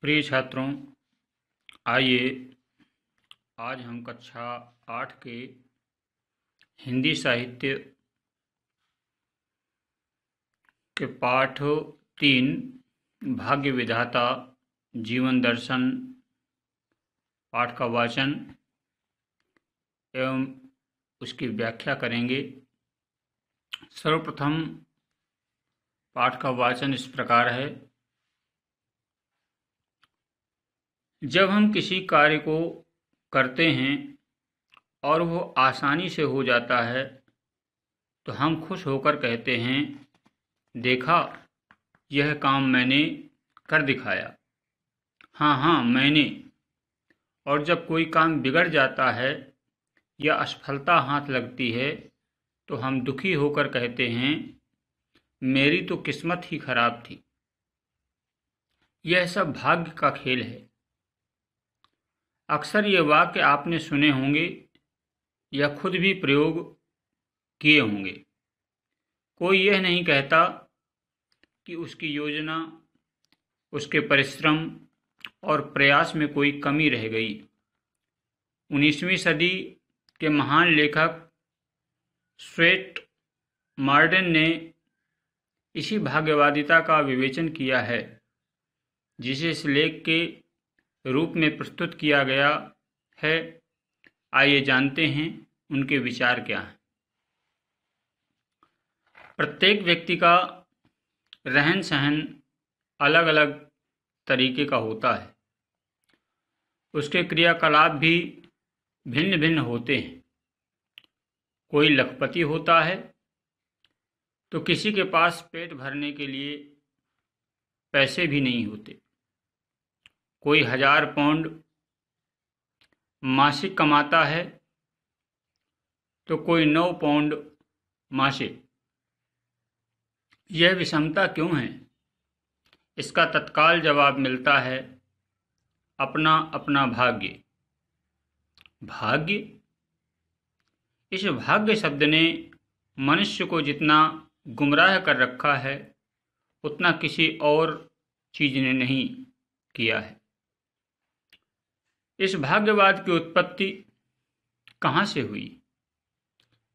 प्रिय छात्रों, आइए आज हम कक्षा 8 के हिंदी साहित्य के पाठ 3 भाग्य विधाता जीवन दर्शन पाठ का वाचन एवं उसकी व्याख्या करेंगे। सर्वप्रथम पाठ का वाचन इस प्रकार है। जब हम किसी कार्य को करते हैं और वो आसानी से हो जाता है तो हम खुश होकर कहते हैं, देखा, यह काम मैंने कर दिखाया। हाँ, मैंने। और जब कोई काम बिगड़ जाता है या असफलता हाथ लगती है तो हम दुखी होकर कहते हैं, मेरी तो किस्मत ही खराब थी। यह सब भाग्य का खेल है। अक्सर ये वाक्य आपने सुने होंगे या खुद भी प्रयोग किए होंगे। कोई यह नहीं कहता कि उसकी योजना, उसके परिश्रम और प्रयास में कोई कमी रह गई। 19वीं सदी के महान लेखक स्वेट मार्डेन ने इसी भाग्यवादिता का विवेचन किया है, जिसे इस लेख के रूप में प्रस्तुत किया गया है। आइए जानते हैं उनके विचार क्या हैं। प्रत्येक व्यक्ति का रहन सहन अलग अलग तरीके का होता है। उसके क्रियाकलाप भी भिन्न भिन्न होते हैं। कोई लखपति होता है तो किसी के पास पेट भरने के लिए पैसे भी नहीं होते। कोई 1000 पाउंड मासिक कमाता है तो कोई 9 पाउंड मासिक। यह विषमता क्यों है? इसका तत्काल जवाब मिलता है, अपना अपना भाग्य। भाग्य? इस भाग्य शब्द ने मनुष्य को जितना गुमराह कर रखा है उतना किसी और चीज ने नहीं किया है। इस भाग्यवाद की उत्पत्ति कहाँ से हुई,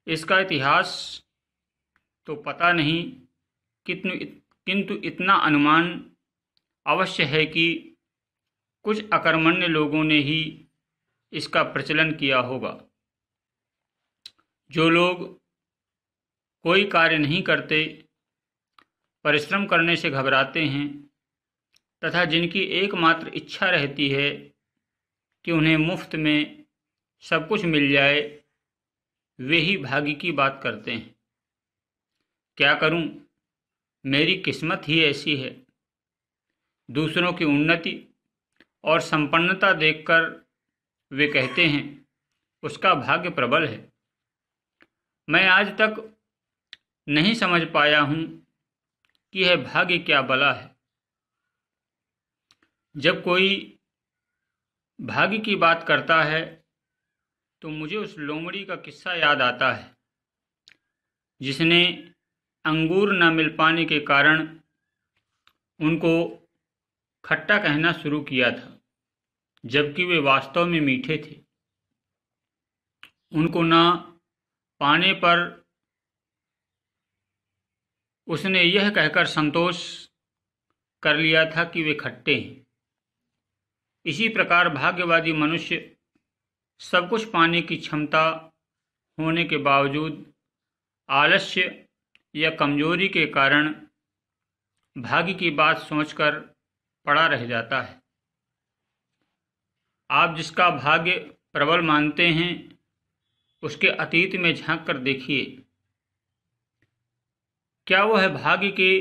इसका इतिहास तो पता नहीं, किंतु इतना अनुमान अवश्य है कि कुछ अकर्मण्य लोगों ने ही इसका प्रचलन किया होगा। जो लोग कोई कार्य नहीं करते, परिश्रम करने से घबराते हैं तथा जिनकी एकमात्र इच्छा रहती है कि उन्हें मुफ्त में सब कुछ मिल जाए, वे ही भाग्य की बात करते हैं। क्या करूं, मेरी किस्मत ही ऐसी है। दूसरों की उन्नति और संपन्नता देखकर वे कहते हैं, उसका भाग्य प्रबल है। मैं आज तक नहीं समझ पाया हूं कि यह भाग्य क्या बला है। जब कोई भाग्य की बात करता है तो मुझे उस लोमड़ी का किस्सा याद आता है, जिसने अंगूर न मिल पाने के कारण उनको खट्टा कहना शुरू किया था, जबकि वे वास्तव में मीठे थे। उनको न पाने पर उसने यह कहकर संतोष कर लिया था कि वे खट्टे हैं। इसी प्रकार भाग्यवादी मनुष्य सब कुछ पाने की क्षमता होने के बावजूद आलस्य या कमजोरी के कारण भाग्य की बात सोचकर पड़ा रह जाता है। आप जिसका भाग्य प्रबल मानते हैं, उसके अतीत में झांक कर देखिए। क्या वह भाग्य के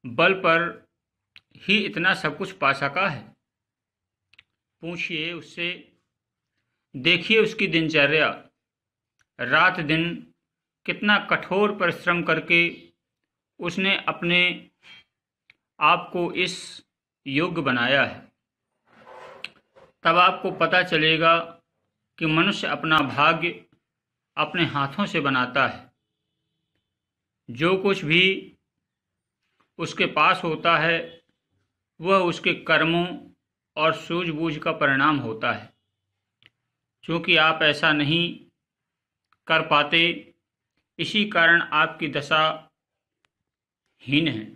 बल पर ही इतना सब कुछ पा सका है? पूछिए उससे, देखिए उसकी दिनचर्या। रात दिन कितना कठोर परिश्रम करके उसने अपने आप को इस योग्य बनाया है। तब आपको पता चलेगा कि मनुष्य अपना भाग्य अपने हाथों से बनाता है। जो कुछ भी उसके पास होता है वह उसके कर्मों और सूझबूझ का परिणाम होता है। क्योंकि आप ऐसा नहीं कर पाते, इसी कारण आपकी दशा हीन है।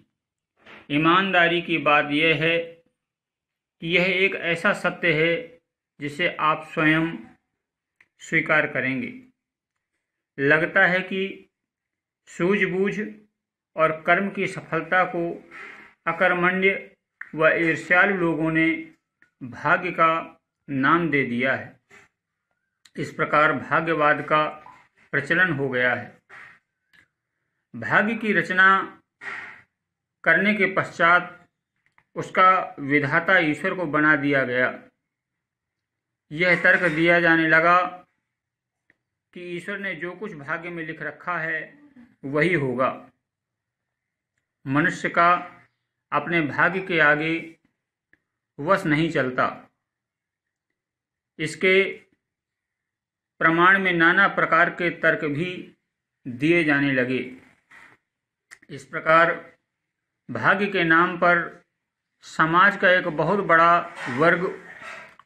ईमानदारी की बात यह है कि यह एक ऐसा सत्य है जिसे आप स्वयं स्वीकार करेंगे। लगता है कि सूझबूझ और कर्म की सफलता को अकर्मण्य व ईर्ष्यालु लोगों ने भाग्य का नाम दे दिया है। इस प्रकार भाग्यवाद का प्रचलन हो गया है। भाग्य की रचना करने के पश्चात उसका विधाता ईश्वर को बना दिया गया। यह तर्क दिया जाने लगा कि ईश्वर ने जो कुछ भाग्य में लिख रखा है वही होगा। मनुष्य का अपने भाग्य के आगे वश नहीं चलता। इसके प्रमाण में नाना प्रकार के तर्क भी दिए जाने लगे। इस प्रकार भाग्य के नाम पर समाज का एक बहुत बड़ा वर्ग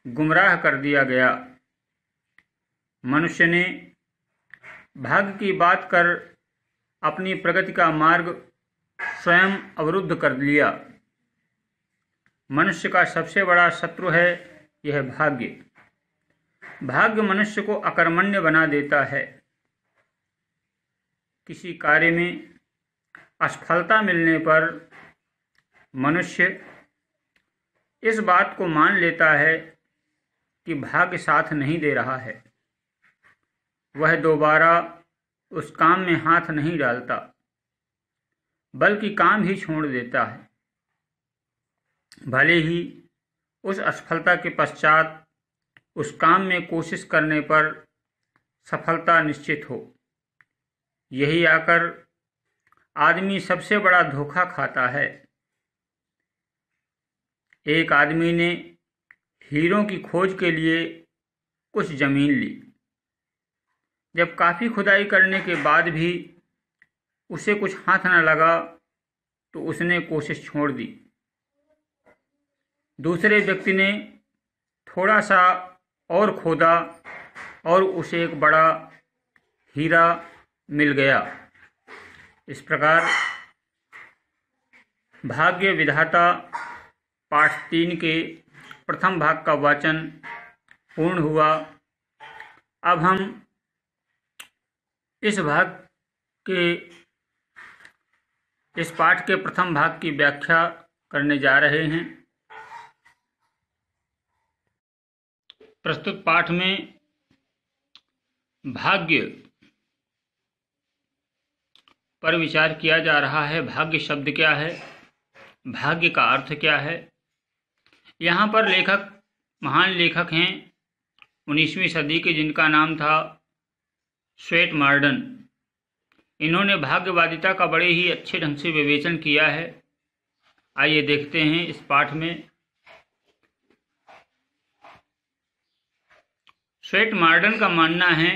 गुमराह कर दिया गया। मनुष्य ने भाग्य की बात कर अपनी प्रगति का मार्ग स्वयं अवरुद्ध कर लिया। मनुष्य का सबसे बड़ा शत्रु है यह भाग्य। भाग्य मनुष्य को अकर्मण्य बना देता है। किसी कार्य में असफलता मिलने पर मनुष्य इस बात को मान लेता है कि भाग्य साथ नहीं दे रहा है। वह दोबारा उस काम में हाथ नहीं डालता, बल्कि काम ही छोड़ देता है, भले ही उस असफलता के पश्चात उस काम में कोशिश करने पर सफलता निश्चित हो। यही आकर आदमी सबसे बड़ा धोखा खाता है। एक आदमी ने हीरों की खोज के लिए कुछ जमीन ली। जब काफ़ी खुदाई करने के बाद भी उसे कुछ हाथ न लगा तो उसने कोशिश छोड़ दी। दूसरे व्यक्ति ने थोड़ा सा और खोदा और उसे एक बड़ा हीरा मिल गया। इस प्रकार भाग्य विधाता पाठ 3 के प्रथम भाग का वाचन पूर्ण हुआ। अब हम इस पाठ के प्रथम भाग की व्याख्या करने जा रहे हैं। प्रस्तुत पाठ में भाग्य पर विचार किया जा रहा है। भाग्य शब्द क्या है, भाग्य का अर्थ क्या है। यहाँ पर महान लेखक हैं 19वीं सदी के, जिनका नाम था स्वेट मार्डन। इन्होंने भाग्यवादिता का बड़े ही अच्छे ढंग से विवेचन किया है। आइए देखते हैं इस पाठ में। स्वेट मार्डन का मानना है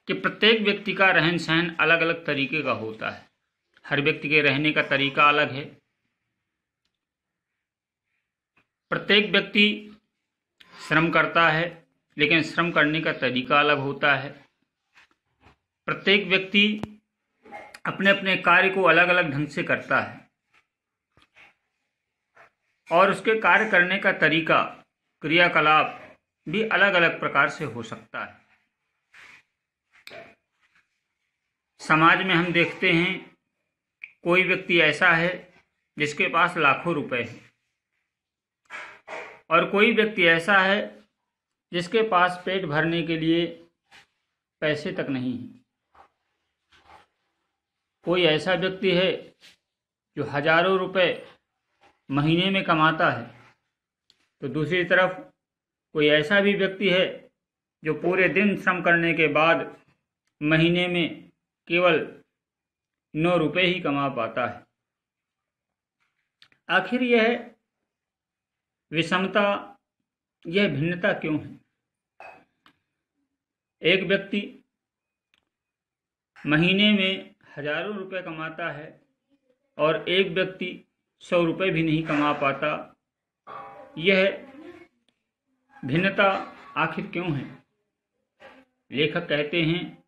कि प्रत्येक व्यक्ति का रहन सहन अलग अलग तरीके का होता है। हर व्यक्ति के रहने का तरीका अलग है। प्रत्येक व्यक्ति श्रम करता है, लेकिन श्रम करने का तरीका अलग होता है। प्रत्येक व्यक्ति अपने अपने कार्य को अलग अलग ढंग से करता है और उसके कार्य करने का तरीका, क्रियाकलाप भी अलग अलग प्रकार से हो सकता है। समाज में हम देखते हैं कोई व्यक्ति ऐसा है जिसके पास लाखों रुपए हैं और कोई व्यक्ति ऐसा है जिसके पास पेट भरने के लिए पैसे तक नहीं है। कोई ऐसा व्यक्ति है जो हजारों रुपए महीने में कमाता है, तो दूसरी तरफ कोई ऐसा भी व्यक्ति है जो पूरे दिन श्रम करने के बाद महीने में केवल 9 रुपए ही कमा पाता है। आखिर यह विषमता, यह भिन्नता क्यों है? एक व्यक्ति महीने में हजारों रुपए कमाता है और एक व्यक्ति 100 रुपये भी नहीं कमा पाता। यह भिन्नता आखिर क्यों है? लेखक कहते हैं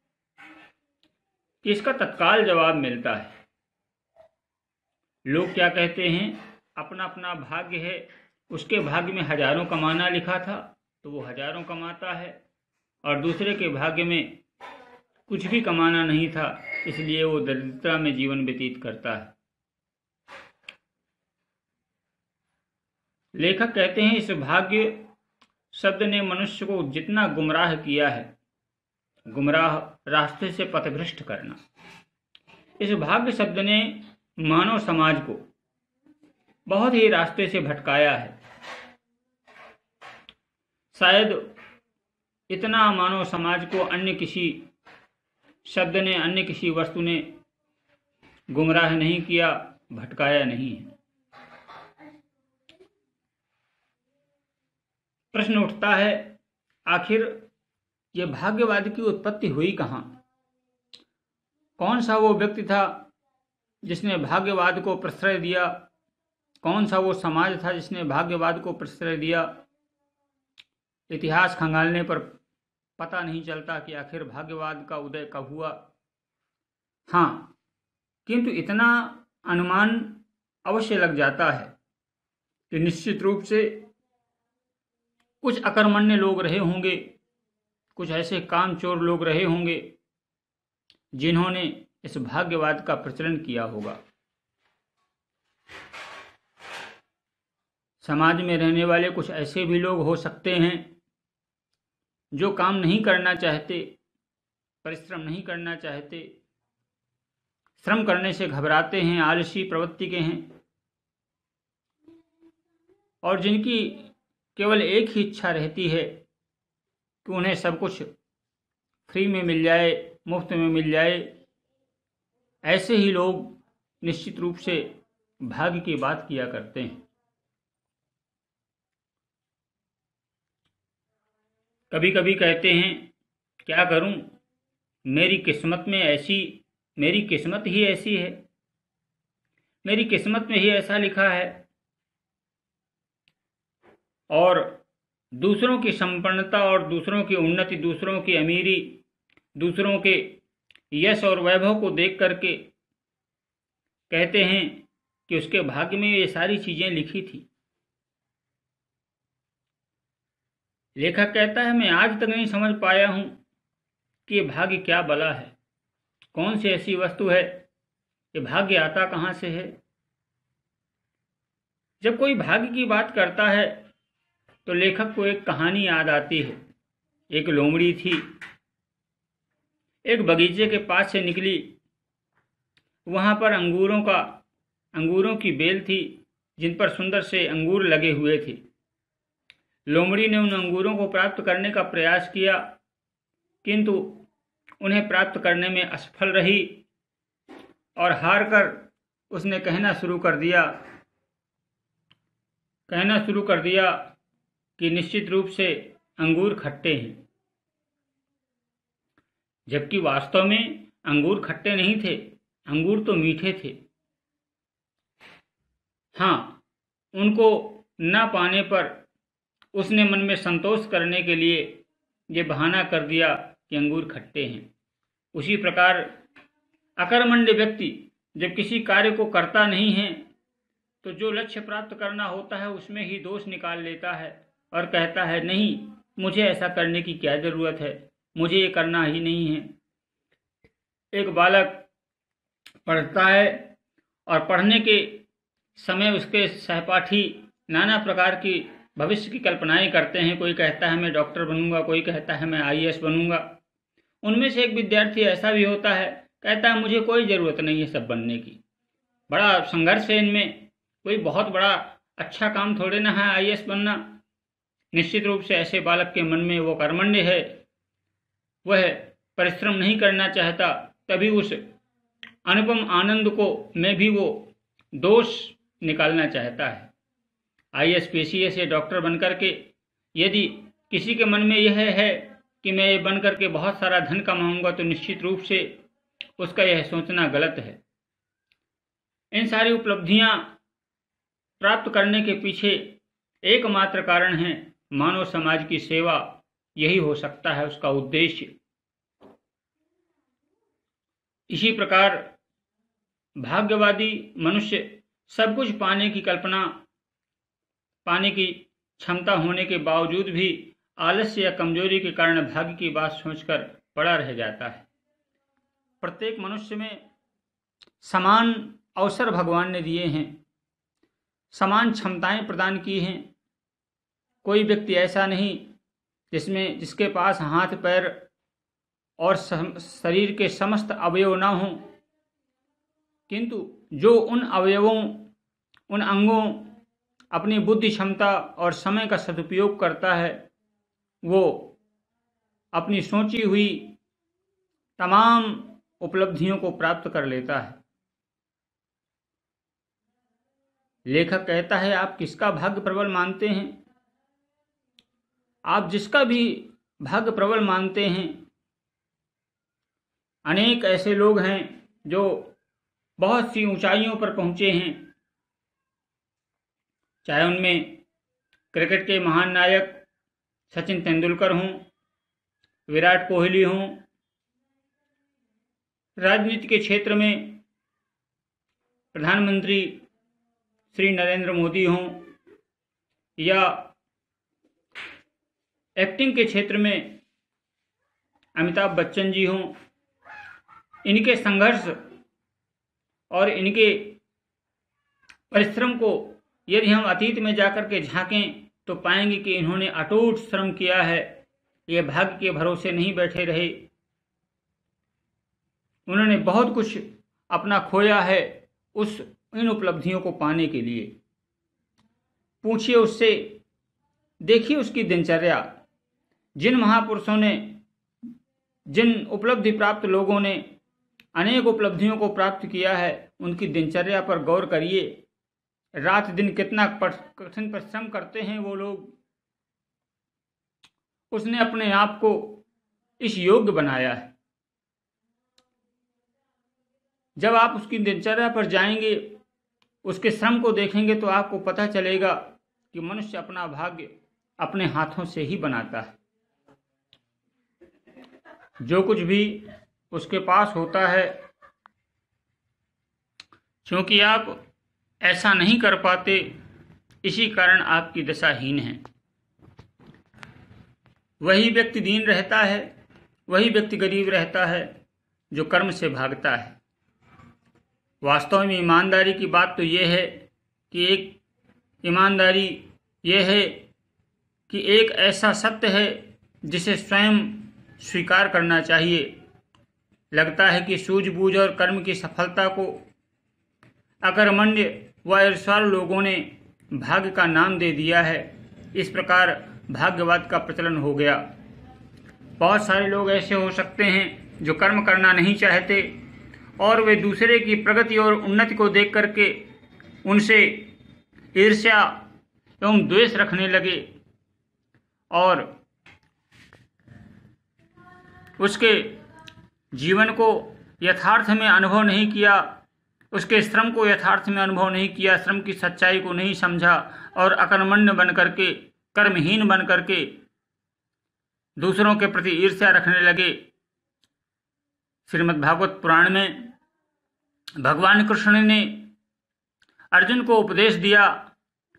कि इसका तत्काल जवाब मिलता है। लोग क्या कहते हैं? अपना अपना भाग्य है, उसके भाग्य में हजारों कमाना लिखा था तो वो हजारों कमाता है, और दूसरे के भाग्य में कुछ भी कमाना नहीं था इसलिए वो दरिद्रता में जीवन व्यतीत करता है। लेखक कहते हैं इस भाग्य शब्द ने मनुष्य को जितना गुमराह किया है, गुमराह रास्ते से पथभ्रष्ट करना, इस भाग्य शब्द ने मानव समाज को बहुत ही रास्ते से भटकाया है। शायद इतना मानव समाज को अन्य किसी शब्द ने, अन्य किसी वस्तु ने गुमराह नहीं किया, भटकाया नहीं है। प्रश्न उठता है, आखिर ये भाग्यवाद की उत्पत्ति हुई कहाँ? कौन सा वो व्यक्ति था जिसने भाग्यवाद को प्रश्रय दिया? कौन सा वो समाज था जिसने भाग्यवाद को प्रश्रय दिया? इतिहास खंगालने पर पता नहीं चलता कि आखिर भाग्यवाद का उदय कब हुआ। हाँ, किंतु इतना अनुमान अवश्य लग जाता है कि निश्चित रूप से कुछ अकर्मण्य लोग रहे होंगे, कुछ ऐसे कामचोर लोग रहे होंगे जिन्होंने इस भाग्यवाद का प्रचलन किया होगा। समाज में रहने वाले कुछ ऐसे भी लोग हो सकते हैं जो काम नहीं करना चाहते, परिश्रम नहीं करना चाहते, श्रम करने से घबराते हैं, आलसी प्रवृत्ति के हैं, और जिनकी केवल एक ही इच्छा रहती है कि उन्हें सब कुछ फ्री में मिल जाए, मुफ्त में मिल जाए। ऐसे ही लोग निश्चित रूप से भाग्य की बात किया करते हैं। कभी कभी कहते हैं, क्या करूं, मेरी किस्मत ही ऐसी है, मेरी किस्मत में ही ऐसा लिखा है। और दूसरों की संपन्नता और दूसरों की उन्नति, दूसरों की अमीरी, दूसरों के यश और वैभव को देख करके कहते हैं कि उसके भाग्य में ये सारी चीजें लिखी थी। लेखक कहता है, मैं आज तक नहीं समझ पाया हूं कि ये भाग्य क्या बला है, कौन सी ऐसी वस्तु है, ये भाग्य आता कहां से है। जब कोई भाग्य की बात करता है तो लेखक को एक कहानी याद आती है। एक लोमड़ी थी, एक बगीचे के पास से निकली। वहां पर अंगूरों की बेल थी जिन पर सुंदर से अंगूर लगे हुए थे। लोमड़ी ने उन अंगूरों को प्राप्त करने का प्रयास किया, किंतु उन्हें प्राप्त करने में असफल रही और हार कर उसने कहना शुरू कर दिया कि निश्चित रूप से अंगूर खट्टे हैं, जबकि वास्तव में अंगूर खट्टे नहीं थे, अंगूर तो मीठे थे। हाँ, उनको न पाने पर उसने मन में संतोष करने के लिए ये बहाना कर दिया कि अंगूर खट्टे हैं। उसी प्रकार अकर्मण्य व्यक्ति जब किसी कार्य को करता नहीं है तो जो लक्ष्य प्राप्त करना होता है उसमें ही दोष निकाल लेता है और कहता है, नहीं, मुझे ऐसा करने की क्या जरूरत है, मुझे ये करना ही नहीं है। एक बालक पढ़ता है और पढ़ने के समय उसके सहपाठी नाना प्रकार की भविष्य की कल्पनाएं करते हैं। कोई कहता है मैं डॉक्टर बनूंगा, कोई कहता है मैं IAS बनूंगा। उनमें से एक विद्यार्थी ऐसा भी होता है, कहता है मुझे कोई ज़रूरत नहीं है सब बनने की, बड़ा संघर्ष है इनमें, कोई बहुत बड़ा अच्छा काम थोड़े ना है IAS बनना। निश्चित रूप से ऐसे बालक के मन में वो कर्मण्य है, वह परिश्रम नहीं करना चाहता, तभी उस अनुपम आनंद को में भी वो दोष निकालना चाहता है। IAS PCS या डॉक्टर बनकर के यदि किसी के मन में यह है कि मैं ये बन करके बहुत सारा धन कमाऊंगा तो निश्चित रूप से उसका यह सोचना गलत है। इन सारी उपलब्धियां प्राप्त करने के पीछे एकमात्र कारण है मानव समाज की सेवा। यही हो सकता है उसका उद्देश्य। इसी प्रकार भाग्यवादी मनुष्य सब कुछ पाने की क्षमता होने के बावजूद भी आलस्य या कमजोरी के कारण भाग्य की बात सोचकर पड़ा रह जाता है। प्रत्येक मनुष्य में समान अवसर भगवान ने दिए हैं, समान क्षमताएं प्रदान की हैं। कोई व्यक्ति ऐसा नहीं जिसके पास हाथ पैर और शरीर के समस्त अवयव ना हों, किंतु जो उन अवयवों, उन अंगों, अपनी बुद्धि क्षमता और समय का सदुपयोग करता है, वो अपनी सोची हुई तमाम उपलब्धियों को प्राप्त कर लेता है। लेखक कहता है, आप किसका भाग्य प्रबल मानते हैं? आप जिसका भी भाग्य प्रबल मानते हैं, अनेक ऐसे लोग हैं जो बहुत सी ऊंचाइयों पर पहुंचे हैं, चाहे उनमें क्रिकेट के महान नायक सचिन तेंदुलकर हों, विराट कोहली हों, राजनीति के क्षेत्र में प्रधानमंत्री श्री नरेंद्र मोदी हों, या एक्टिंग के क्षेत्र में अमिताभ बच्चन जी हों। इनके संघर्ष और इनके परिश्रम को यदि हम अतीत में जाकर के झांकें तो पाएंगे कि इन्होंने अटूट श्रम किया है। ये भाग्य के भरोसे नहीं बैठे रहे, उन्होंने बहुत कुछ अपना खोया है इन उपलब्धियों को पाने के लिए। पूछिए उससे, देखिए उसकी दिनचर्या। जिन महापुरुषों ने, जिन उपलब्धि प्राप्त लोगों ने अनेक उपलब्धियों को प्राप्त किया है, उनकी दिनचर्या पर गौर करिए। रात दिन कितना कठिन परिश्रम करते हैं वो लोग। उसने अपने आप को इस योग्य बनाया है। जब आप उसकी दिनचर्या पर जाएंगे, उसके श्रम को देखेंगे, तो आपको पता चलेगा कि मनुष्य अपना भाग्य अपने हाथों से ही बनाता है। जो कुछ भी उसके पास होता है, क्योंकि आप ऐसा नहीं कर पाते, इसी कारण आपकी दशा हीन है। वही व्यक्ति दीन रहता है, वही व्यक्ति गरीब रहता है जो कर्म से भागता है। वास्तव में ईमानदारी की बात तो ये है कि एक ऐसा सत्य है जिसे स्वयं स्वीकार करना चाहिए। लगता है कि सूझबूझ और कर्म की सफलता को अकर्मण्य व ईर्ष्यालु लोगों ने भाग्य का नाम दे दिया है। इस प्रकार भाग्यवाद का प्रचलन हो गया। बहुत सारे लोग ऐसे हो सकते हैं जो कर्म करना नहीं चाहते और वे दूसरे की प्रगति और उन्नति को देख करके उनसे ईर्ष्या एवं द्वेष रखने लगे और उसके जीवन को यथार्थ में अनुभव नहीं किया, उसके श्रम को यथार्थ में अनुभव नहीं किया, श्रम की सच्चाई को नहीं समझा और अकर्मण्य बन करके, कर्महीन बन करके दूसरों के प्रति ईर्ष्या रखने लगे। श्रीमद् भागवत पुराण में भगवान कृष्ण ने अर्जुन को उपदेश दिया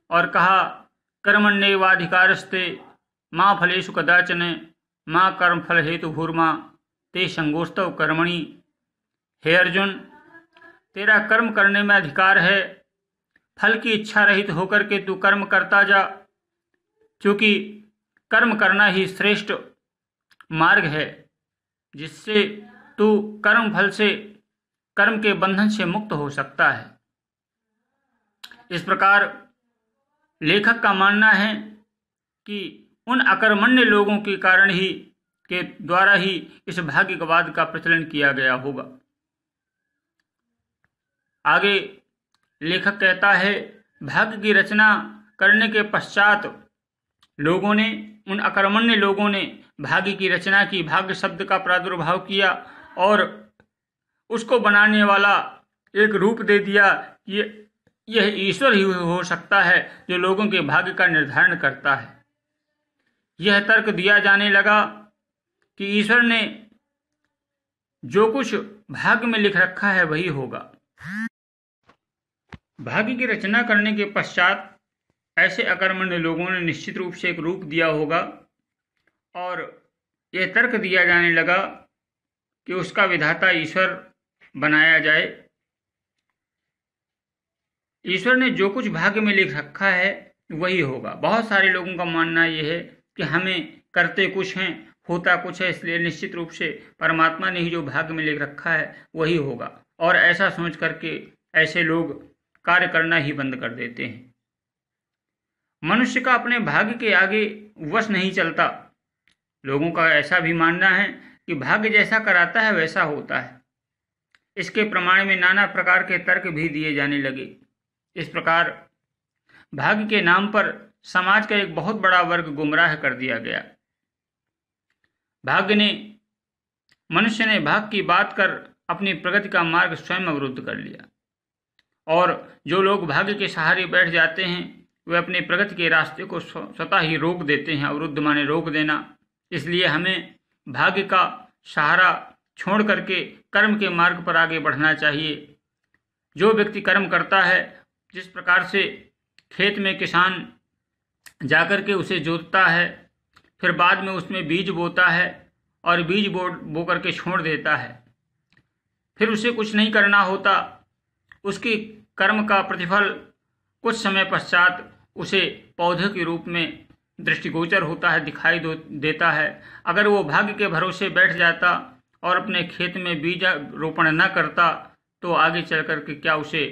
और कहा, कर्मण्येवाधिकारस्ते मां फलेषु कदाचन मां कर्मफल हेतुर्मा ते संगोस्तव कर्मणि। हे अर्जुन, तेरा कर्म करने में अधिकार है, फल की इच्छा रहित होकर के तू कर्म करता जा, क्योंकि कर्म करना ही श्रेष्ठ मार्ग है जिससे तू कर्म के बंधन से मुक्त हो सकता है। इस प्रकार लेखक का मानना है कि उन अकर्मण्य लोगों के द्वारा ही इस भाग्यवाद का प्रचलन किया गया होगा। आगे लेखक कहता है, भाग्य की रचना करने के पश्चात उन अकर्मण्य लोगों ने भाग्य की रचना की, भाग्य शब्द का प्रादुर्भाव किया और उसको बनाने वाला एक रूप दे दिया कि यह ईश्वर ही हो सकता है जो लोगों के भाग्य का निर्धारण करता है। यह तर्क दिया जाने लगा कि ईश्वर ने जो कुछ भाग्य में लिख रखा है वही होगा। भाग्य की रचना करने के पश्चात ऐसे अकर्मण्य लोगों ने निश्चित रूप से एक रूप दिया होगा और यह तर्क दिया जाने लगा कि उसका विधाता ईश्वर बनाया जाए। ईश्वर ने जो कुछ भाग्य में लिख रखा है वही होगा। बहुत सारे लोगों का मानना यह है कि हमें करते कुछ हैं, होता कुछ है, इसलिए निश्चित रूप से परमात्मा ने ही जो भाग्य में लिख रखा है वही होगा, और ऐसा सोच करके ऐसे लोग कार्य करना ही बंद कर देते हैं। मनुष्य का अपने भाग्य के आगे वश नहीं चलता। लोगों का ऐसा भी मानना है कि भाग्य जैसा कराता है वैसा होता है। इसके प्रमाण में नाना प्रकार के तर्क भी दिए जाने लगे। इस प्रकार भाग्य के नाम पर समाज का एक बहुत बड़ा वर्ग गुमराह कर दिया गया। मनुष्य ने भाग्य की बात कर अपनी प्रगति का मार्ग स्वयं अवरुद्ध कर लिया, और जो लोग भाग्य के सहारे बैठ जाते हैं वे अपने प्रगति के रास्ते को स्वतः ही रोक देते हैं। अवरुद्ध माने रोक देना। इसलिए हमें भाग्य का सहारा छोड़ करके कर्म के मार्ग पर आगे बढ़ना चाहिए। जो व्यक्ति कर्म करता है, जिस प्रकार से खेत में किसान जाकर के उसे जोतता है, फिर बाद में उसमें बीज बोता है और बीज बो करके छोड़ देता है, फिर उसे कुछ नहीं करना होता, उसकी कर्म का प्रतिफल कुछ समय पश्चात उसे पौधे के रूप में दृष्टिगोचर होता है, दिखाई देता है। अगर वो भाग्य के भरोसे बैठ जाता और अपने खेत में बीज रोपण न करता तो आगे चल कर के क्या उसे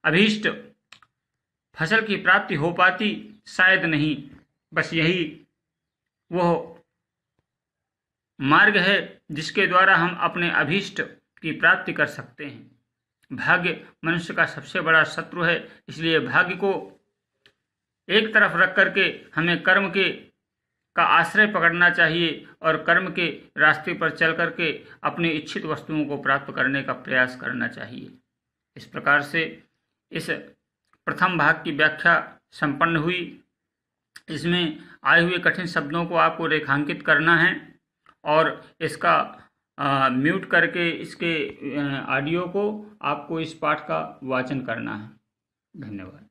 अभीष्ट फसल की प्राप्ति हो पाती? शायद नहीं। बस यही वो मार्ग है जिसके द्वारा हम अपने अभीष्ट की प्राप्ति कर सकते हैं। भाग्य मनुष्य का सबसे बड़ा शत्रु है, इसलिए भाग्य को एक तरफ रख करके हमें कर्म का आश्रय पकड़ना चाहिए और कर्म के रास्ते पर चल करके अपनी इच्छित वस्तुओं को प्राप्त करने का प्रयास करना चाहिए। इस प्रकार से इस प्रथम भाग की व्याख्या संपन्न हुई। इसमें आए हुए कठिन शब्दों को आपको रेखांकित करना है और इसका म्यूट करके इसके ऑडियो को आपको इस पाठ का वाचन करना है। धन्यवाद।